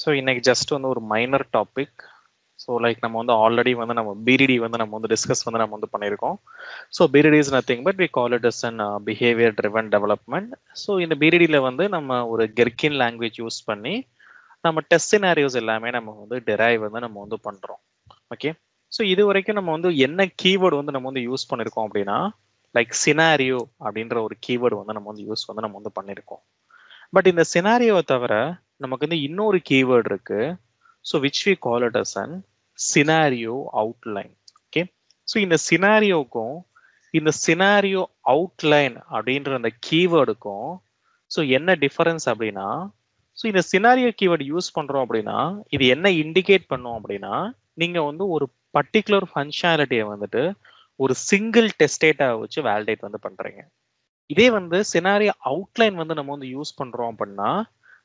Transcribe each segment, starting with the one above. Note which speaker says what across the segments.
Speaker 1: So இன்னைக்கு just வந்து ஒரு மைனர் டாபிக். ஸோ லைக் நம்ம வந்து ஆல்ரெடி வந்து நம்ம பிடிடி வந்து நம்ம வந்து டிஸ்கஸ் வந்து நம்ம வந்து பண்ணியிருக்கோம். So BDD is nothing but we call it as an behaviour driven development. So இந்த பிடிடியில் வந்து நம்ம ஒரு கெர்கின் லாங்குவேஜ் யூஸ் பண்ணி நம்ம டெஸ்ட் சினாரியோஸ் எல்லாமே நம்ம வந்து டெரைவ் வந்து நம்ம வந்து பண்ணுறோம். ஓகே, ஸோ இது வரைக்கும் நம்ம வந்து என்ன கீவேர்டு வந்து நம்ம வந்து யூஸ் பண்ணியிருக்கோம் அப்படின்னா லைக் சினாரியோ அப்படின்ற ஒரு கீவேர்டு வந்து நம்ம வந்து யூஸ் வந்து நம்ம வந்து பண்ணியிருக்கோம். பட் இந்த சினாரியோவை தவிர நமக்கு வந்து இன்னொரு கீவேர்டு இருக்கு. So which we call it as an scenario outline. Okay, so இந்த சினாரியோக்கும் இந்த சினாரியோ அவுட்லைன் அப்படின்ற அந்த கீவேர்டுக்கும் ஸோ என்ன டிஃபரன்ஸ் அப்படின்னா, ஸோ இந்த சினாரியோ கீவேர்டு யூஸ் பண்றோம் அப்படின்னா இது என்ன இண்டிகேட் பண்ணும் அப்படின்னா நீங்க வந்து ஒரு பர்டிகுலர் ஃபங்க்ஷனாலிட்டியை வந்துட்டு ஒரு சிங்கிள் டெஸ்ட் டேட்டா வச்சு வேலிடேட் வந்து பண்றீங்க. இதே வந்து சினாரியோ அவுட்லைன் வந்து நம்ம வந்து யூஸ் பண்றோம் அப்படின்னா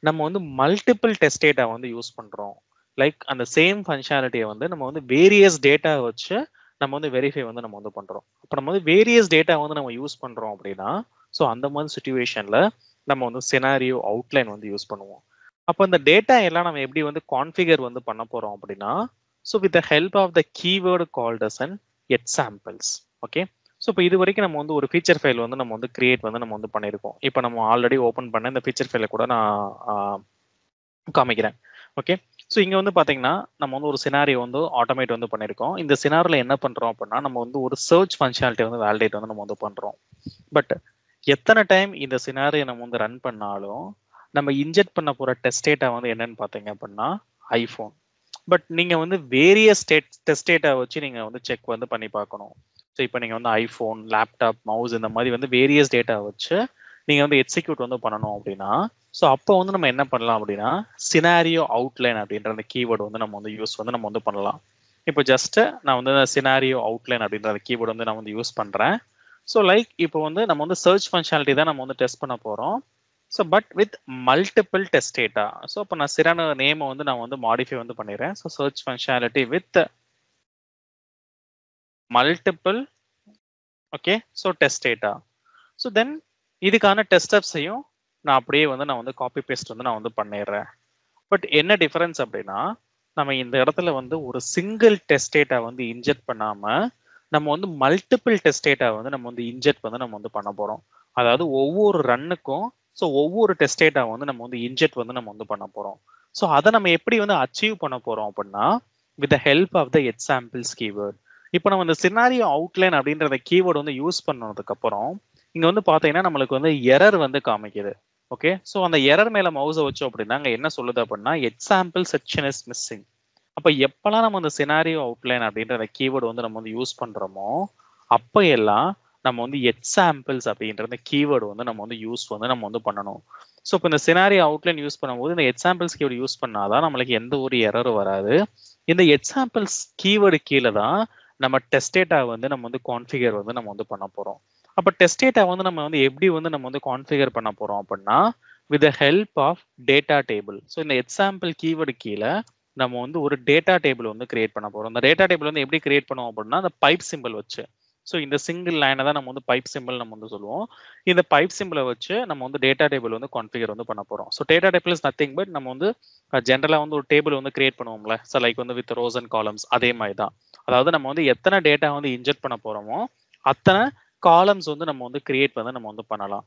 Speaker 1: நம்ம வந்து மல்டிபிள் டெஸ்ட் டேட்டா வந்து யூஸ் பண்றோம். லைக் அந்த சேம் ஃபங்க்ஷனாலிட்டியை வந்து நம்ம வந்து வேரியஸ் டேட்டா வச்சு நம்ம வந்து வெரிஃபை வந்து நம்ம வந்து பண்றோம். அப்போ நம்ம வந்து வேரியஸ் டேட்டா வந்து நம்ம யூஸ் பண்றோம் அப்படின்னா ஸோ அந்த மாதிரி சுச்சுவேஷன்ல நம்ம வந்து சினாரியோ அவுட்லைன் வந்து யூஸ் பண்ணுவோம். அப்போ இந்த டேட்டா எல்லாம் நம்ம எப்படி வந்து கான்ஃபிகர் வந்து பண்ண போறோம் அப்படின்னா so with the help of the keyword called as an examples. Okay, so இப்போ இது வரைக்கும் நம்ம வந்து ஒரு ஃபீச்சர் ஃபைல் வந்து நம்ம வந்து கிரியேட் வந்து நம்ம வந்து பண்ணியிருக்கோம். இப்போ நம்ம ஆல்ரெடி ஓப்பன் பண்ண இந்த ஃபீச்சர் ஃபைலை கூட நான் காமிக்கிறேன். ஓகே, ஸோ இங்கே வந்து பார்த்தீங்கன்னா நம்ம வந்து ஒரு சினாரியோ வந்து ஆட்டோமேட் வந்து பண்ணியிருக்கோம். இந்த சினாரியில் என்ன பண்ணுறோம் அப்படின்னா நம்ம வந்து ஒரு சர்ச் ஃபங்க்ஷனாலிட்டி வந்து வேலிடேட் வந்து நம்ம வந்து பண்ணுறோம். பட் எத்தனை டைம் இந்த சினாரியை நம்ம வந்து ரன் பண்ணாலும் நம்ம இன்ஜெக்ட் பண்ண போகிற டெஸ்ட் டேட்டா வந்து என்னன்னு பார்த்தீங்க அப்படின்னா ஐஃபோன். பட் நீங்கள் வந்து வேரியஸ் டெஸ்ட் டேட்டா வச்சு நீங்கள் வந்து செக் வந்து பண்ணி பார்க்கணும். ஸோ இப்போ நீங்கள் வந்து ஐஃபோன், லேப்டாப், மவுஸ் இந்த மாதிரி வந்து வேரியஸ் டேட்டா வச்சு நீங்கள் வந்து எக்ஸிக்யூட் வந்து பண்ணணும் அப்படின்னா ஸோ அப்போ வந்து நம்ம என்ன பண்ணலாம் அப்படின்னா சினாரியோ அவுட்லைன் அப்படின்ற அந்த கீவேர்டு வந்து நம்ம வந்து யூஸ் வந்து நம்ம வந்து பண்ணலாம். இப்போ ஜஸ்ட் நான் வந்து சினாரியோ அவுட்லைன் அப்படின்ற அந்த கீவேர்டு வந்து நான் வந்து யூஸ் பண்ணுறேன். ஸோ லைக் இப்போ வந்து நம்ம வந்து சர்ச் ஃபங்க்ஷனாலிட்டி தான் நம்ம வந்து டெஸ்ட் பண்ண போகிறோம். So but with multiple test data. So இப்போ நான் சிறான நேமை வந்து நான் வந்து மாடிஃபை வந்து பண்ணிடுறேன். So search functionality with multiple okay so test data. So then இதுக்கான டெஸ்ட் ஸ்டெப்ஸையும் நான் அப்படியே வந்து நான் வந்து காப்பி பேஸ்ட் வந்து நான் வந்து பண்ணிடுறேன். பட் என்ன டிஃபரன்ஸ் அப்படின்னா நம்ம இந்த இடத்துல வந்து ஒரு சிங்கிள் டெஸ்ட் டேட்டா வந்து இன்ஜெக்ட் பண்ணாம நம்ம வந்து மல்டிபிள் டெஸ்ட் டேட்டா வந்து நம்ம வந்து இன்ஜெக்ட் வந்து நம்ம வந்து பண்ண போறோம். அதாவது ஒவ்வொரு ரன்னுக்கும் ஸோ ஒவ்வொரு டெஸ்ட் டேட்டா வந்து நம்ம வந்து இன்ஜெக்ட் வந்து நம்ம வந்து பண்ண போறோம். ஸோ அதை நம்ம எப்படி வந்து அச்சீவ் பண்ண போறோம் அப்படின்னா with the help of the examples keyword. இப்போ நம்ம இந்த சினாரியோ அவுட்லைன் அப்படின்ற கீவேர்டு வந்து யூஸ் பண்ணதுக்கு அப்புறம் இங்க வந்து பாத்தீங்கன்னா நம்மளுக்கு வந்து எரர் வந்து காமிக்குது. ஓகே, ஸோ அந்த எரர் மேல மவுஸை வச்சோம் அப்படின்னா அங்க என்ன சொல்லுது அப்படின்னா எக்ஸாம்பிள் செக்ஷன் இஸ் மிஸ்ஸிங். அப்ப எப்பெல்லாம் நம்ம அந்த சினாரியோ அவுட்லைன் அப்படின்ற அந்த கீவேர்டு வந்து நம்ம வந்து யூஸ் பண்றோமோ அப்ப எல்லாம் நம்ம வந்து எக்ஸாம்பிள்ஸ் அப்படின்ற அந்த கீவேர்டு வந்து நம்ம வந்து யூஸ் வந்து நம்ம வந்து பண்ணணும். ஸோ இப்போ இந்த சினாரியோ அவுட்லைன் யூஸ் பண்ணும்போது இந்த எக்ஸாம்பிள்ஸ் கீவேர்டு யூஸ் பண்ணாதான் நம்மளுக்கு எந்த ஒரு எரரும் வராது. இந்த எக்ஸாம்பிள்ஸ் கீவேர்டு கீழே தான் நம்ம டெஸ்ட் டேட்டா வந்து நம்ம வந்து கான்ஃபிகர் வந்து நம்ம வந்து பண்ண போறோம். அப்ப டெஸ்ட் டேட்டா வந்து நம்ம வந்து எப்படி வந்து நம்ம வந்து கான்ஃபிகர் பண்ண போறோம் அப்படின்னா with the help of data table. So இந்த எக்ஸாம்பிள் கீவேர்டு கீழே நம்ம வந்து ஒரு டேட்டா டேபிள் வந்து கிரியேட் பண்ண போறோம். இந்த டேட்டா டேபிள் வந்து எப்படி கிரியேட் பண்ணுவோம் அப்படின்னா அந்த பைப் சிம்பிள் வச்சு. ஸோ இந்த சிங்கிள் லைனை தான் நம்ம வந்து பைப் சிம்பிள் நம்ம வந்து சொல்லுவோம். இந்த பைப் சிம்பிளை வச்சு நம்ம வந்து டேட்டா டேபிள் வந்து கான்ஃபிகர் வந்து பண்ண போறோம். So data table is nothing but நம்ம வந்து ஜென்ரலா வந்து ஒரு டேபிள் வந்து கிரியேட் பண்ணுவோம்ல. ஸோ லைக் வந்து வித் ரோஸ் அண்ட் காலம்ஸ் அதே மாதிரி தான். அதாவது நம்ம வந்து எத்தனை டேட்டா வந்து இன்ஜெக்ட் பண்ண போறோமோ அத்தனை காலம்ஸ் வந்து நம்ம வந்து கிரியேட் வந்து நம்ம வந்து பண்ணலாம்.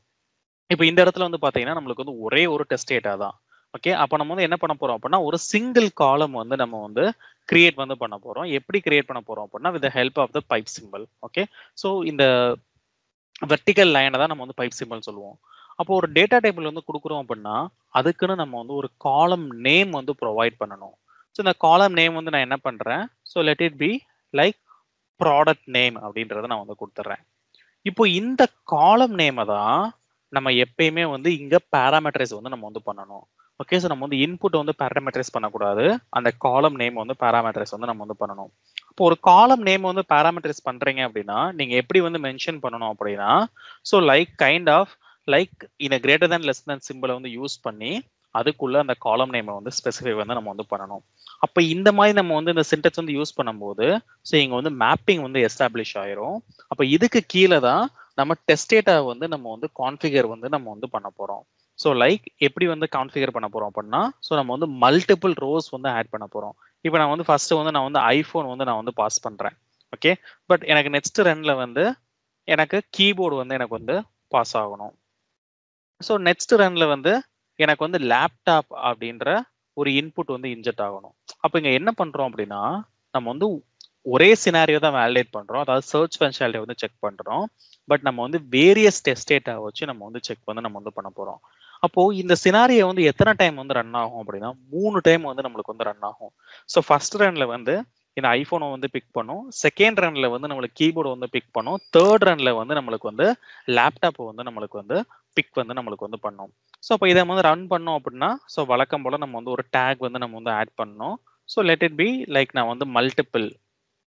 Speaker 1: இப்போ இந்த இடத்துல வந்து பாத்தீங்கன்னா நம்மளுக்கு வந்து ஒரே ஒரு டெஸ்ட் டேட்டா தான். ஓகே, அப்போ நம்ம வந்து என்ன பண்ண போறோம் அப்படின்னா ஒரு சிங்கிள் காலம் வந்து நம்ம வந்து கிரியேட் வந்து பண்ண போறோம். எப்படி கிரியேட் பண்ண போறோம் அப்படின்னா with help of the pipe symbol. Okay, so இந்த வெர்டிகல் லைனை தான் நம்ம வந்து பைப் சிம்பிள் சொல்லுவோம். அப்போ ஒரு டேட்டா டேபிள் வந்து கொடுக்குறோம் அப்படின்னா அதுக்குன்னு நம்ம வந்து ஒரு காலம் நேம் வந்து ப்ரொவைட் பண்ணணும். ஸோ இந்த காலம் நேம் வந்து நான் என்ன பண்றேன், so let it be like product name அப்படின்றத நான் வந்து கொடுத்துட்றேன். இப்போ இந்த காலம் நேமை தான் நம்ம எப்பயுமே வந்து இங்க பேராமெட்ரைஸ் வந்து நம்ம வந்து பண்ணணும். ஓகே, ஸோ நம்ம வந்து இன்புட் வந்து பேராமெட்ரைஸ் பண்ணக்கூடாது. அந்த காலம் நேம் வந்து பேராமெட்ரைஸ் வந்து நம்ம வந்து பண்ணணும். இப்போ ஒரு காலம் நேம் வந்து பேராமெட்ரைஸ் பண்றீங்க அப்படின்னா நீங்க எப்படி வந்து மென்ஷன் பண்ணணும் அப்படின்னா so like kind of like in greater than less than சிம்பிளை வந்து யூஸ் பண்ணி அதுக்குள்ள அந்த காலம் நேமை வந்து ஸ்பெசிஃபை வந்து நம்ம வந்து பண்ணணும். அப்ப இந்த மாதிரி நம்ம வந்து இந்த சின்டெக்ஸ் வந்து யூஸ் பண்ணும்போது ஸோ இங்க வந்து மேப்பிங் வந்து எஸ்டாப்ளிஷ் ஆயிரும். அப்ப இதுக்கு கீழே தான் நம்ம டெஸ்ட் டேட்டா வந்து நம்ம வந்து கான்ஃபிகர் வந்து நம்ம வந்து பண்ண போறோம். ஸோ லைக் எப்படி வந்து கான்ஃபிகர் பண்ண போறோம் அப்படின்னா, ஸோ நம்ம வந்து மல்டிபிள் ரோஸ் வந்து ஆட் பண்ண போறோம். இப்போ நான் வந்து ஃபர்ஸ்ட் வந்து நான் வந்து ஐஃபோன் வந்து நான் வந்து பாஸ் பண்றேன். ஓகே, பட் எனக்கு நெக்ஸ்ட் ரன்ல வந்து எனக்கு கீபோர்டு வந்து எனக்கு வந்து பாஸ் ஆகணும். ஸோ நெக்ஸ்ட் ரன்ல வந்து எனக்கு வந்து லேப்டாப் அப்படின்ற ஒரு இன்புட் வந்து இன்ஜெக்ட் ஆகணும். அப்போ இங்க என்ன பண்றோம் அப்படின்னா, நம்ம வந்து ஒரே சினாரியோ தான் வேலிடேட் பண்றோம், அதாவது சர்ச் ஃபங்க்ஷனாலிட்டி வந்து செக் பண்றோம். பட் நம்ம வந்து வேரியஸ் டெஸ்ட் டேட்டா வச்சு நம்ம வந்து செக் வந்து நம்ம வந்து பண்ண போறோம். அப்போ இந்த சினாரியோ வந்து எத்தனை டைம் வந்து ரன் ஆகும் அப்படின்னா 3 டைம் வந்து நம்மளுக்கு வந்து ரன் ஆகும். ஸோ ஃபர்ஸ்ட் ரன்ல வந்து இந்த ஐபோனை வந்து பிக் பண்ணும், செகண்ட் ரன்ல வந்து நம்மளுக்கு கீபோர்டு வந்து பிக் பண்ணும், தேர்ட் ரன்ல வந்து நம்மளுக்கு வந்து லேப்டாப் வந்து நம்மளுக்கு வந்து பிக் வந்து நம்மளுக்கு வந்து பண்ணும். ஸோ அப்போ இதை வந்து ரன் பண்ணோம் அப்படின்னா, ஸோ வழக்கம் போல நம்ம வந்து ஒரு டேக் வந்து நம்ம வந்து ஆட் பண்ணணும். So let it be like நான் வந்து மல்டிபிள்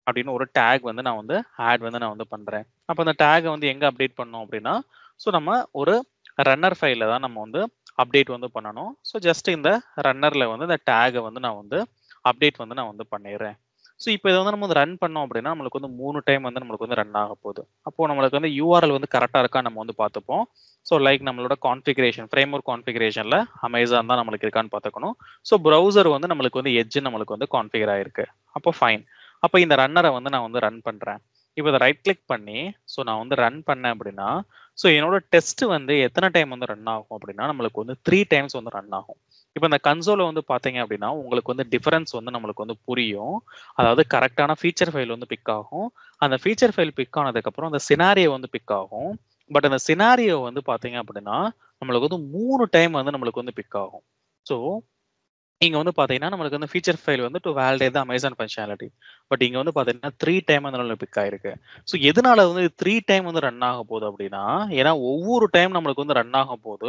Speaker 1: அப்படின்னு ஒரு டேக் வந்து நான் வந்து ஆட் வந்து நான் வந்து பண்றேன். அப்போ அந்த டேகை வந்து எங்க அப்டேட் பண்ணோம் அப்படின்னா, ஸோ நம்ம ஒரு ரன்னர் ஃபைல தான் நம்ம வந்து அப்டேட் வந்து பண்ணணும். ஸோ ஜஸ்ட் இந்த ரன்னர்ல வந்து இந்த டேகை வந்து நான் வந்து அப்டேட் வந்து நான் வந்து பண்ணிடுறேன். ஸோ இப்போ இதை வந்து நம்ம வந்து ரன் பண்ணோம் அப்படின்னா நம்மளுக்கு வந்து 3 டைம் வந்து நம்மளுக்கு வந்து ரன் ஆக போகுது. அப்போ நம்மளுக்கு வந்து யூஆர்எல் வந்து கரெக்டாக இருக்கா நம்ம வந்து பார்த்துப்போம். ஸோ லைக் நம்மளோட கான்ஃபிகரேஷன் ஃப்ரேம் ஒர்க் கான்ஃபிகரேஷன்ல அமேசான் தான் நம்மளுக்கு இருக்கான்னு பார்த்துக்கணும். ஸோ ப்ரௌசர் வந்து நம்மளுக்கு வந்து எட்ஜ் நம்மளுக்கு வந்து கான்ஃபிகர் ஆயிருக்கு. அப்போ ஃபைன். அப்போ இந்த ரன்னரை வந்து நான் வந்து ரன் பண்றேன். இப்போ இதை ரைட் கிளிக் பண்ணி ஸோ நான் வந்து ரன் பண்ணேன் அப்படின்னா, ஸோ என்னோட டெஸ்ட் வந்து எத்தனை டைம் வந்து ரன் ஆகும் அப்படின்னா நம்மளுக்கு வந்து 3 டைம்ஸ் வந்து ரன் ஆகும். இப்போ இந்த கன்சோலை வந்து பார்த்தீங்க அப்படின்னா உங்களுக்கு வந்து டிஃபரன்ஸ் வந்து நம்மளுக்கு வந்து புரியும். அதாவது கரெக்டான ஃபீச்சர் ஃபைல் வந்து பிக் ஆகும். அந்த ஃபீச்சர் ஃபைல் பிக் ஆனதுக்கப்புறம் அந்த சினாரியோ வந்து பிக் ஆகும். பட் அந்த சினாரியோ வந்து பார்த்தீங்க அப்படின்னா நம்மளுக்கு வந்து 3 டைம் வந்து நம்மளுக்கு வந்து பிக் ஆகும். ஸோ இங்க வந்து பாத்தீங்கன்னா நம்மளுக்கு வந்து ஃபீச்சர் ஃபைல் வந்து to validate the Amazon functionality. But இங்க வந்து பாத்தீங்கன்னா 3 டைம் வந்து நம்மளுக்கு பிக் ஆயிருக்கு. ஸோ எதனால வந்து 3 டைம் வந்து ரன் ஆக போகுது அப்படின்னா, ஏன்னா ஒவ்வொரு டைம் நம்மளுக்கு வந்து ரன் ஆகும் போது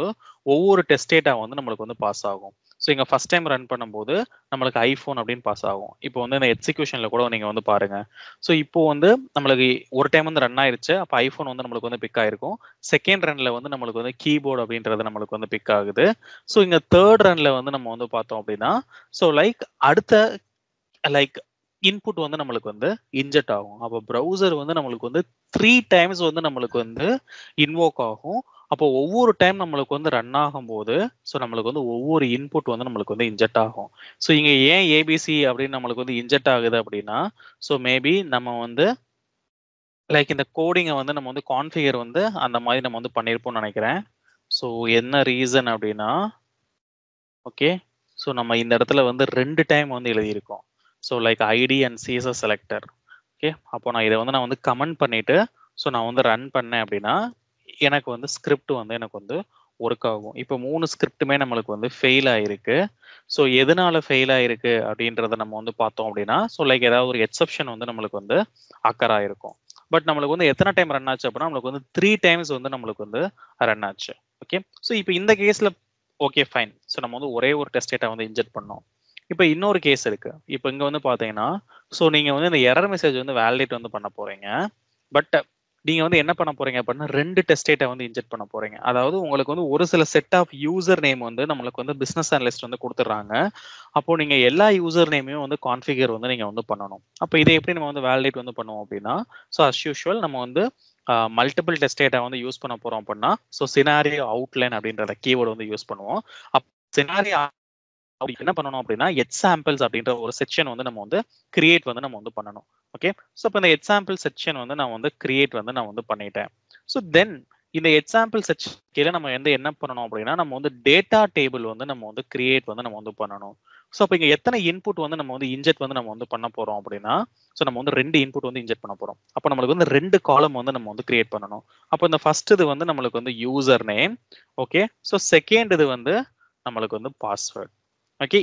Speaker 1: ஒவ்வொரு டெஸ்ட் டேட்டா வந்து நம்மளுக்கு வந்து பாஸ் ஆகும். ஸோ இங்க ஃபர்ஸ்ட் டைம் ரன் பண்ணும்போது நம்மளுக்கு ஐஃபோன் அப்படின்னு பாஸ் ஆகும். இப்போ வந்து இந்த எக்ஸிகியூஷன்ல கூட நீங்க வந்து பாருங்க. ஸோ இப்போ வந்து நம்மளுக்கு ஒரு டைம் வந்து ரன் ஆயிருச்சு. அப்ப ஐஃபோன் வந்து நம்மளுக்கு வந்து பிக் ஆயிருக்கும். செகண்ட் ரன்ல வந்து நம்மளுக்கு வந்து கீபோர்டு அப்படின்றது நம்மளுக்கு வந்து பிக் ஆகுது. ஸோ இங்க தேர்ட் ரன்ல வந்து நம்ம வந்து பார்த்தோம் அப்படின்னா, ஸோ லைக் அடுத்த லைக் இன்புட் வந்து நம்மளுக்கு வந்து இன்ஜெக்ட் ஆகும். அப்போ ப்ரௌசர் வந்து நம்மளுக்கு வந்து 3 டைம்ஸ் வந்து நம்மளுக்கு வந்து இன்வோக் ஆகும். அப்போ ஒவ்வொரு டைம் நம்மளுக்கு வந்து ரன் ஆகும்போது ஸோ நம்மளுக்கு வந்து ஒவ்வொரு இன்புட் வந்து நம்மளுக்கு வந்து இன்ஜெக்ட் ஆகும். ஸோ இங்க ஏன் ஏபிசி அப்படின்னு நம்மளுக்கு வந்து இன்ஜெக்ட் ஆகுது அப்படின்னா, ஸோ மேபி நம்ம வந்து லைக் இந்த கோடிங்கை வந்து நம்ம வந்து கான்ஃபிகர் வந்து அந்த மாதிரி நம்ம வந்து பண்ணியிருப்போம்னு நினைக்கிறேன். ஸோ என்ன ரீசன் அப்படின்னா, ஓகே, ஸோ நம்ம இந்த இடத்துல வந்து 2 டைம் வந்து எழுதியிருக்கோம். So like ID and CSS selector. Okay, அப்போ நான் இதை வந்து நான் வந்து கமெண்ட் பண்ணிட்டு ஸோ நான் வந்து ரன் பண்ணேன் அப்படின்னா எனக்கு வந்து ஸ்கிரிப்ட் வந்து எனக்கு வந்து ஒர்க் ஆகும். இப்போ 3 ஸ்கிரிப்ட்டுமே நம்மளுக்கு வந்து ஃபெயில் ஆயிருக்கு. ஸோ எதனால ஃபெயில் ஆயிருக்கு அப்படின்றத நம்ம வந்து பார்த்தோம் அப்படின்னா, ஸோ லைக் ஏதாவது ஒரு எக்ஸப்ஷன் வந்து நம்மளுக்கு வந்து அக்கர் ஆயிருக்கும். பட் நம்மளுக்கு வந்து எத்தனை டைம் ரன் ஆச்சு அப்படின்னா நம்மளுக்கு வந்து 3 டைம்ஸ் வந்து நம்மளுக்கு வந்து ரன் ஆச்சு. ஓகே, ஸோ இப்போ இந்த கேஸ்ல ஓகே ஃபைன். ஸோ நம்ம வந்து ஒரே ஒரு டெஸ்ட் டேட்டா வந்து இன்ஜெக்ட் பண்ணோம். இப்போ இன்னொரு கேஸ் இருக்கு. இப்போ இங்க வந்து பாத்தீங்கன்னா, ஸோ நீங்க வந்து இந்த எரர் மெசேஜ் வந்து வேலிடேட் வந்து பண்ண போறீங்க. பட் நீங்க வந்து என்ன பண்ண போறீங்க அப்படின்னா 2 டெஸ்ட் டேட்டா வந்து இன்ஜெக்ட் பண்ண போறீங்க. அதாவது உங்களுக்கு வந்து ஒரு சில செட் ஆஃப் யூசர் நேம் வந்து நம்மளுக்கு வந்து பிசினஸ் அனலிஸ்ட் வந்து கொடுத்துட்றாங்க. அப்போ நீங்க எல்லா யூசர் நேமையும் வந்து கான்ஃபிகர் வந்து நீங்க வந்து பண்ணணும். அப்போ இதை எப்படி நம்ம வந்து வேலிடேட் வந்து பண்ணுவோம் அப்படின்னா, ஸோ அஸ் யூஷுவல் நம்ம வந்து மல்டிபிள் டெஸ்ட் டேட்டா வந்து யூஸ் பண்ண போறோம் அப்படின்னா, ஸோ சினாரியோ அவுட்லைன் அப்படின்றத கீவேர்டு வந்து யூஸ் பண்ணுவோம். சினாரியோ அப்படி என்ன பண்ணணும் அப்படின்னா எக்ஸாம்பிள்ஸ் அப்படின்ற ஒரு செக்ஷன் வந்து நம்ம வந்து கிரியேட் வந்து நம்ம வந்து பண்ணணும். ஓகே, ஸோ இப்போ இந்த எக்ஸாம்பிள் செக்ஷன் வந்து நான் வந்து கிரியேட் வந்து நான் வந்து பண்ணிட்டேன். ஸோ தென் இந்த எக்ஸாம்பிள் செக்ஷன் கீழே நம்ம வந்து என்ன பண்ணணும் அப்படின்னா நம்ம வந்து டேட்டா டேபிள் வந்து நம்ம வந்து கிரியேட் வந்து நம்ம வந்து பண்ணணும். ஸோ அப்போ இங்கே எத்தனை இன்புட் வந்து நம்ம வந்து இன்ஜெக்ட் வந்து நம்ம வந்து பண்ண போறோம் அப்படின்னா, ஸோ நம்ம வந்து 2 இன்புட் வந்து இன்ஜெக்ட் பண்ண போறோம். அப்போ நம்மளுக்கு வந்து 2 காலம் வந்து நம்ம வந்து கிரியேட் பண்ணணும். அப்போ இந்த ஃபர்ஸ்ட் இது வந்து நம்மளுக்கு வந்து user name. Okay, so second இது வந்து நம்மளுக்கு வந்து பாஸ்வேர்ட். ஓகே,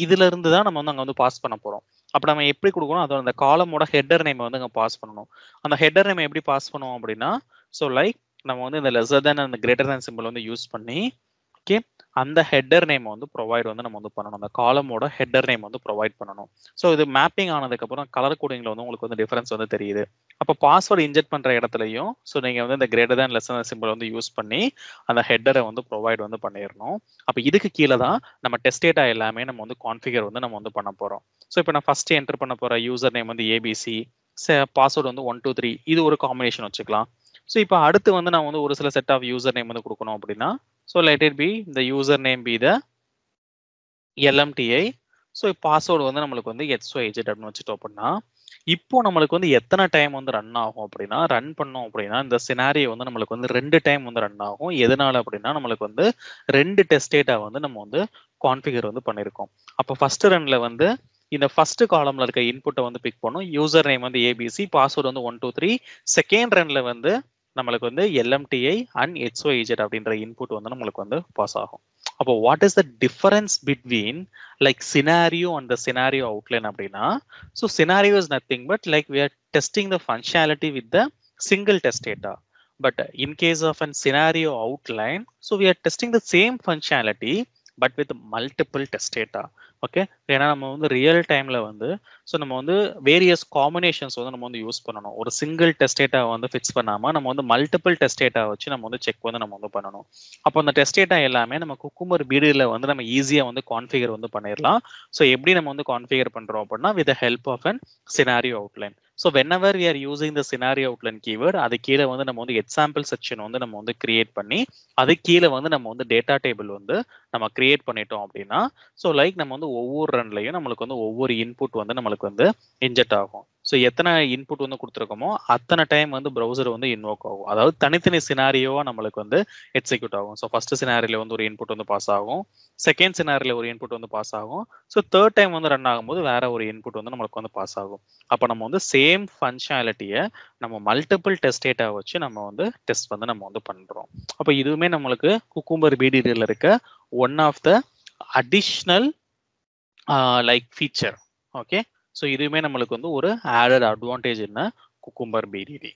Speaker 1: இதுல இருந்து தான் நம்ம வந்து அங்க வந்து பாஸ் பண்ண போறோம். அப்ப நம்ம எப்படி கொடுக்கணும், அதோட அந்த காலமோட ஹெட்டர் நேம் வந்து அங்க பாஸ் பண்ணணும். அந்த ஹெட்டர் நேம் எப்படி பாஸ் பண்ணுவோம் அப்படின்னா, ஸோ லைக் நம்ம வந்து இந்த லெஸர் தேன் அந்த கிரேட்டர் தேன் சிம்பிள் வந்து யூஸ் பண்ணி ஓகே அந்த ஹெட்டர் நேம் வந்து ப்ரொவைட் வந்து நம்ம வந்து பண்ணணும். அந்த காலமோட ஹெட்டர் நேம் வந்து ப்ரொவைட் பண்ணணும். ஸோ இது மேப்பிங் ஆனதுக்கு அப்புறம் கலர் கோடிங்ல வந்து உங்களுக்கு வந்து டிஃபரன்ஸ் வந்து தெரியுது. அப்போ பாஸ்வேர்டு இன்ஜெக்ட் பண்ற இடத்துலையும் ஸோ நீங்க வந்து இந்த கிரேட்டர் தேன் லெஸ் தேன் சிம்பிள் வந்து யூஸ் பண்ணி அந்த ஹெட்டரை வந்து ப்ரொவைட் வந்து பண்ணிடணும். அப்போ இதுக்கு கீழே தான் நம்ம டெஸ்ட் டேட்டா எல்லாமே நம்ம வந்து கான்ஃபிகர் வந்து நம்ம வந்து பண்ண போறோம். ஸோ இப்போ நான் ஃபர்ஸ்ட் என்டர் பண்ண போற யூசர் நேம் வந்து ஏபிசி, பாஸ்வேர்டு வந்து 1 2 3 இது ஒரு காம்பினேஷன் வச்சுக்கலாம். ஸோ இப்போ அடுத்து வந்து நான் வந்து ஒரு சில செட் ஆஃப் யூசர் நேம் வந்து கொடுக்கணும் அப்படின்னா So let it be the username be the LMTI. So password வந்து நம்மளுக்கு வந்து XYZ அப்படின்னு வச்சுட்டோம் அப்படின்னா இப்போ நம்மளுக்கு வந்து எத்தனை டைம் வந்து ரன் ஆகும் அப்படின்னா ரன் பண்ணோம் அப்படின்னா இந்த சினாரியோ வந்து நம்மளுக்கு வந்து 2 டைம் வந்து ரன் ஆகும். எதனால அப்படின்னா நம்மளுக்கு வந்து 2 டெஸ்ட் டேட்டா வந்து நம்ம வந்து கான்ஃபிகர் வந்து பண்ணியிருக்கோம். அப்போ ஃபர்ஸ்ட் ரன்ல வந்து இந்த ஃபர்ஸ்ட் காலம்ல இருக்க இன்புட்டை வந்து பிக் பண்ணும். யூசர் நேம் வந்து ஏபிசி, பாஸ்வேர்டு வந்து 1 2 3. செகண்ட் ரன்ல வந்து நம்மளுக்கு வந்து LMTI அண்ட் XYZ அப்படின்ற இன்புட் வந்து நம்மளுக்கு வந்து பாஸ் ஆகும். அப்போ what is the difference between like scenario and the scenario outline அப்படின்னா so scenario is nothing but like we are testing the functionality with the single test data, but in case of an scenario outline so we are testing the same functionality but with multiple test data. Okay, ஏன்னா நம்ம வந்து real டைம்ல வந்து so நம்ம வந்து various combinations வந்து நம்ம வந்து யூஸ் பண்ணணும். ஒரு சிங்கிள் டெஸ்ட் டேட்டா வந்து ஃபிக்ஸ் பண்ணாம நம்ம வந்து மல்டிபிள் டெஸ்ட் டேட்டா வச்சு நம்ம வந்து செக் வந்து நம்ம வந்து பண்ணணும். அப்போ அந்த டெஸ்ட் டேட்டா எல்லாமே நம்ம குக்கும்பர் பிடியில் வந்து நம்ம ஈஸியாக வந்து கான்ஃபிகர் வந்து பண்ணிடலாம். ஸோ எப்படி நம்ம வந்து கான்ஃபிகர் பண்றோம் அப்படின்னா with help of an scenario outline. So whenever we are using the scenario outline keyword அது கீழே வந்து நம்ம வந்து எக்ஸாம்பிள் செக்ஷன் வந்து நம்ம வந்து கிரியேட் பண்ணி அது கீழே வந்து நம்ம வந்து டேட்டா டேபிள் வந்து நம்ம கிரியேட் பண்ணிட்டோம் அப்படின்னா ஸோ லைக் நம்ம வந்து ஒவ்வொரு ரன்லையும் நம்மளுக்கு வந்து ஒவ்வொரு இன்புட் வந்து நம்மளுக்கு வந்து இன்ஜெக்ட் ஆகும். ஸோ எத்தனை இன்புட் வந்து கொடுத்துருக்கோமோ அத்தனை டைம் வந்து ப்ரௌசர் வந்து இன்வோக் ஆகும். அதாவது தனித்தனி சினாரியோவா நம்மளுக்கு வந்து எக்ஸிக்யூட் ஆகும். ஸோ ஃபர்ஸ்ட் சினாரியில வந்து ஒரு இன்புட் வந்து பாஸ் ஆகும், செகண்ட் சினாரியில ஒரு இன்புட் வந்து பாஸ் ஆகும், ஸோ தேர்ட் டைம் வந்து ரன் ஆகும்போது வேற ஒரு இன்புட் வந்து நம்மளுக்கு வந்து பாஸ் ஆகும். அப்போ நம்ம வந்து சேம் ஃபங்க்ஷனாலிட்டியை நம்ம மல்டிபிள் டெஸ்ட் டேட்டா வச்சு நம்ம வந்து டெஸ்ட் வந்து நம்ம வந்து பண்றோம். அப்போ இதுவுமே நம்மளுக்கு குக்கும்பர் பிடிடியில் இருக்க one of the additional like feature. Okay, so இதுவுமே நம்மளுக்கு வந்து ஒரு ஆடட் அட்வான்டேஜ் என்ன குக்கும்பர் பிடிடி.